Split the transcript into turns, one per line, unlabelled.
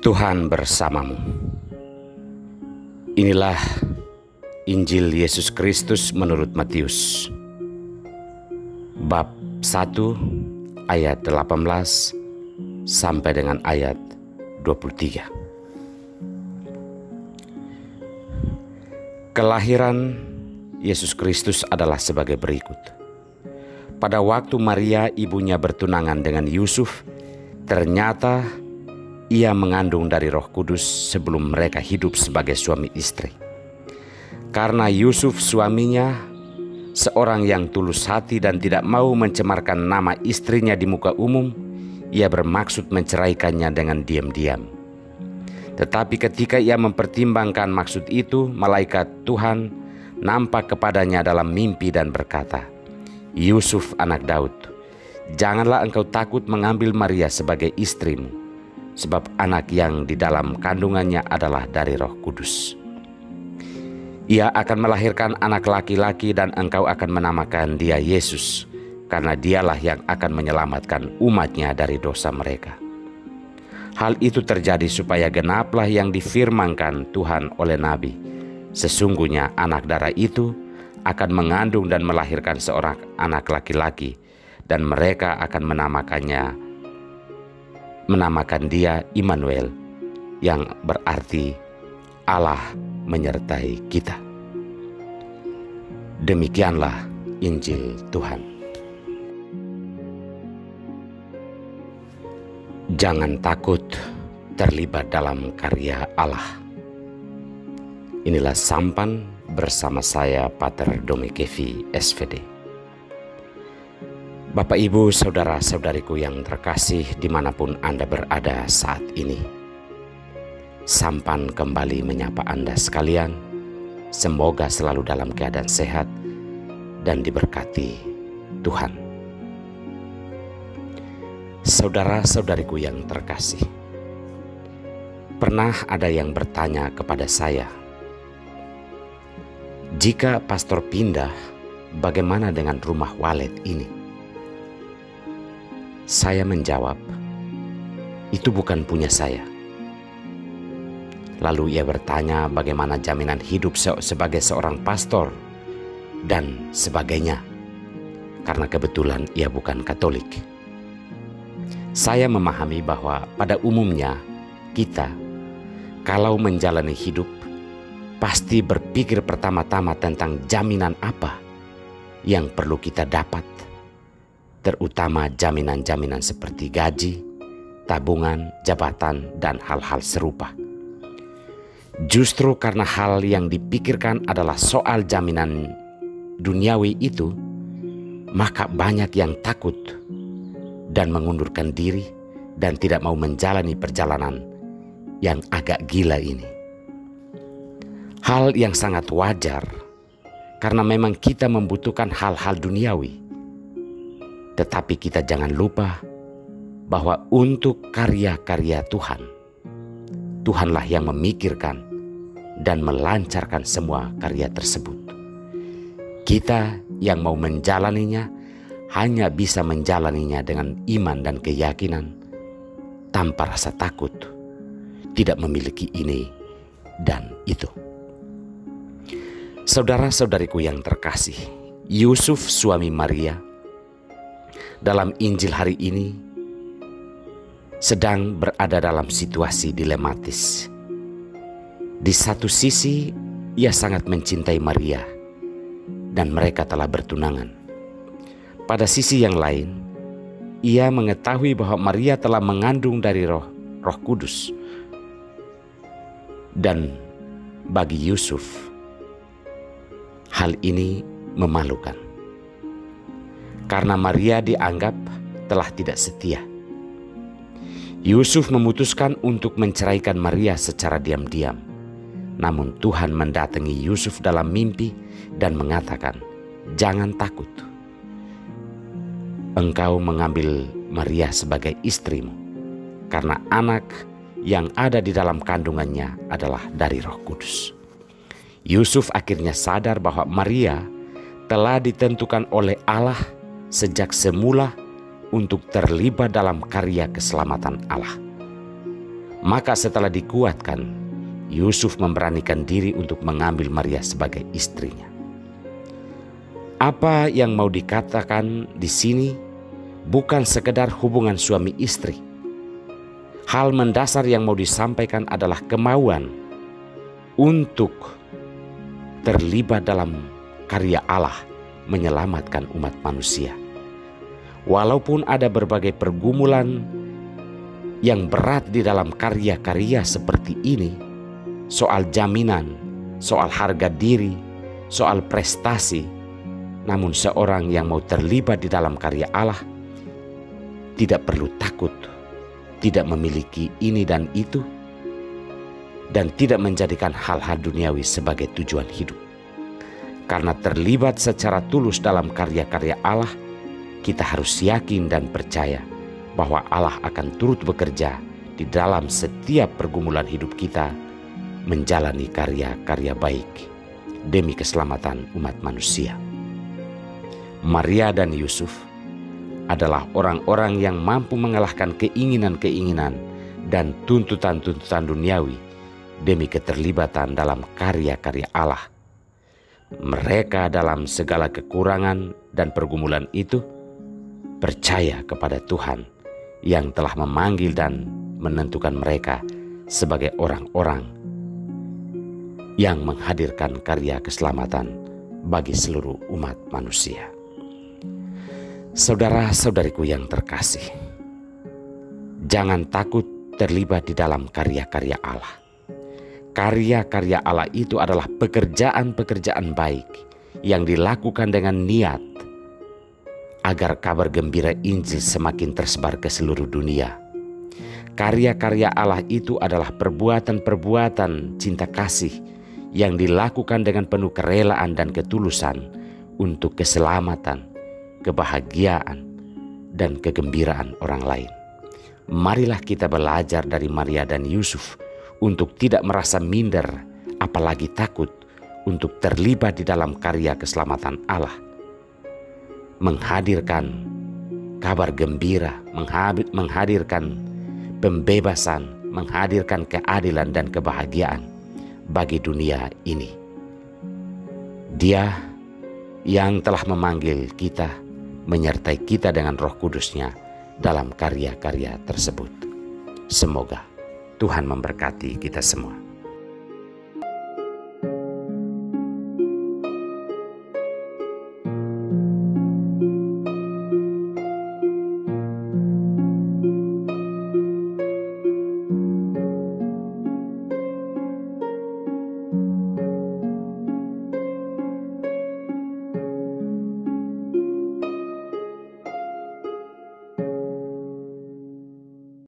Tuhan bersamamu. Inilah Injil Yesus Kristus menurut Matius, bab 1 ayat 18 sampai dengan ayat 23. Kelahiran Yesus Kristus adalah sebagai berikut. Pada waktu Maria ibunya bertunangan dengan Yusuf, ternyata ia mengandung dari Roh Kudus sebelum mereka hidup sebagai suami istri. Karena Yusuf suaminya seorang yang tulus hati dan tidak mau mencemarkan nama istrinya di muka umum, ia bermaksud menceraikannya dengan diam-diam. Tetapi ketika ia mempertimbangkan maksud itu, malaikat Tuhan nampak kepadanya dalam mimpi dan berkata, "Yusuf anak Daud, janganlah engkau takut mengambil Maria sebagai istrimu, sebab anak yang di dalam kandungannya adalah dari Roh Kudus. Ia akan melahirkan anak laki-laki dan engkau akan menamakan dia Yesus, karena dialah yang akan menyelamatkan umatnya dari dosa mereka." Hal itu terjadi supaya genaplah yang difirmankan Tuhan oleh Nabi, "Sesungguhnya anak darah itu akan mengandung dan melahirkan seorang anak laki-laki, dan mereka akan menamakan dia Immanuel," yang berarti Allah menyertai kita. Demikianlah Injil Tuhan. Jangan takut terlibat dalam karya Allah. Inilah sampan bersama saya, Pater Domi Kevi, SVD. Bapak, Ibu, saudara-saudariku yang terkasih dimanapun Anda berada saat ini, sampan kembali menyapa Anda sekalian. Semoga selalu dalam keadaan sehat dan diberkati Tuhan. Saudara-saudariku yang terkasih, pernah ada yang bertanya kepada saya, "Jika pastor pindah, bagaimana dengan rumah walet ini?" Saya menjawab, "Itu bukan punya saya." Lalu ia bertanya bagaimana jaminan hidup sebagai seorang pastor dan sebagainya, karena kebetulan ia bukan Katolik. Saya memahami bahwa pada umumnya kita, kalau menjalani hidup, pasti berpikir pertama-tama tentang jaminan apa yang perlu kita dapat, terutama jaminan-jaminan seperti gaji, tabungan, jabatan, dan hal-hal serupa. Justru karena hal yang dipikirkan adalah soal jaminan duniawi itu, maka banyak yang takut dan mengundurkan diri dan tidak mau menjalani perjalanan yang agak gila ini. Hal yang sangat wajar, karena memang kita membutuhkan hal-hal duniawi. Tetapi kita jangan lupa bahwa untuk karya-karya Tuhan, Tuhanlah yang memikirkan dan melancarkan semua karya tersebut. Kita yang mau menjalaninya hanya bisa menjalaninya dengan iman dan keyakinan, tanpa rasa takut, tidak memiliki ini dan itu. Saudara-saudariku yang terkasih, Yusuf suami Maria dalam Injil hari ini sedang berada dalam situasi dilematis. Di satu sisi, ia sangat mencintai Maria dan mereka telah bertunangan. Pada sisi yang lain, ia mengetahui bahwa Maria telah mengandung dari Roh Kudus. Dan bagi Yusuf, hal ini memalukan. Karena Maria dianggap telah tidak setia. Yusuf memutuskan untuk menceraikan Maria secara diam-diam. Namun Tuhan mendatangi Yusuf dalam mimpi dan mengatakan, "Jangan takut. Engkau mengambil Maria sebagai istrimu, karena anak yang ada di dalam kandungannya adalah dari Roh Kudus." Yusuf akhirnya sadar bahwa Maria telah ditentukan oleh Allah sejak semula untuk terlibat dalam karya keselamatan Allah. Maka setelah dikuatkan, Yusuf memberanikan diri untuk mengambil Maria sebagai istrinya. Apa yang mau dikatakan di sini bukan sekedar hubungan suami istri. Hal mendasar yang mau disampaikan adalah kemauan untuk terlibat dalam karya Allah menyelamatkan umat manusia. Walaupun ada berbagai pergumulan yang berat di dalam karya-karya seperti ini, soal jaminan, soal harga diri, soal prestasi, namun seorang yang mau terlibat di dalam karya Allah tidak perlu takut, tidak memiliki ini dan itu, dan tidak menjadikan hal-hal duniawi sebagai tujuan hidup. Karena terlibat secara tulus dalam karya-karya Allah, kita harus yakin dan percaya bahwa Allah akan turut bekerja di dalam setiap pergumulan hidup kita, menjalani karya-karya baik demi keselamatan umat manusia. Maria dan Yusuf adalah orang-orang yang mampu mengalahkan keinginan-keinginan dan tuntutan-tuntutan duniawi demi keterlibatan dalam karya-karya Allah. Mereka dalam segala kekurangan dan pergumulan itu percaya kepada Tuhan yang telah memanggil dan menentukan mereka sebagai orang-orang yang menghadirkan karya keselamatan bagi seluruh umat manusia. Saudara-saudariku yang terkasih, jangan takut terlibat di dalam karya-karya Allah. Karya-karya Allah itu adalah pekerjaan-pekerjaan baik yang dilakukan dengan niat agar kabar gembira Injil semakin tersebar ke seluruh dunia. Karya-karya Allah itu adalah perbuatan-perbuatan cinta kasih yang dilakukan dengan penuh kerelaan dan ketulusan untuk keselamatan, kebahagiaan, dan kegembiraan orang lain. Marilah kita belajar dari Maria dan Yusuf untuk tidak merasa minder, apalagi takut untuk terlibat di dalam karya keselamatan Allah. Menghadirkan kabar gembira, menghadirkan pembebasan, menghadirkan keadilan dan kebahagiaan bagi dunia ini. Dia yang telah memanggil kita, menyertai kita dengan Roh Kudus-Nya dalam karya-karya tersebut. Semoga Tuhan memberkati kita semua.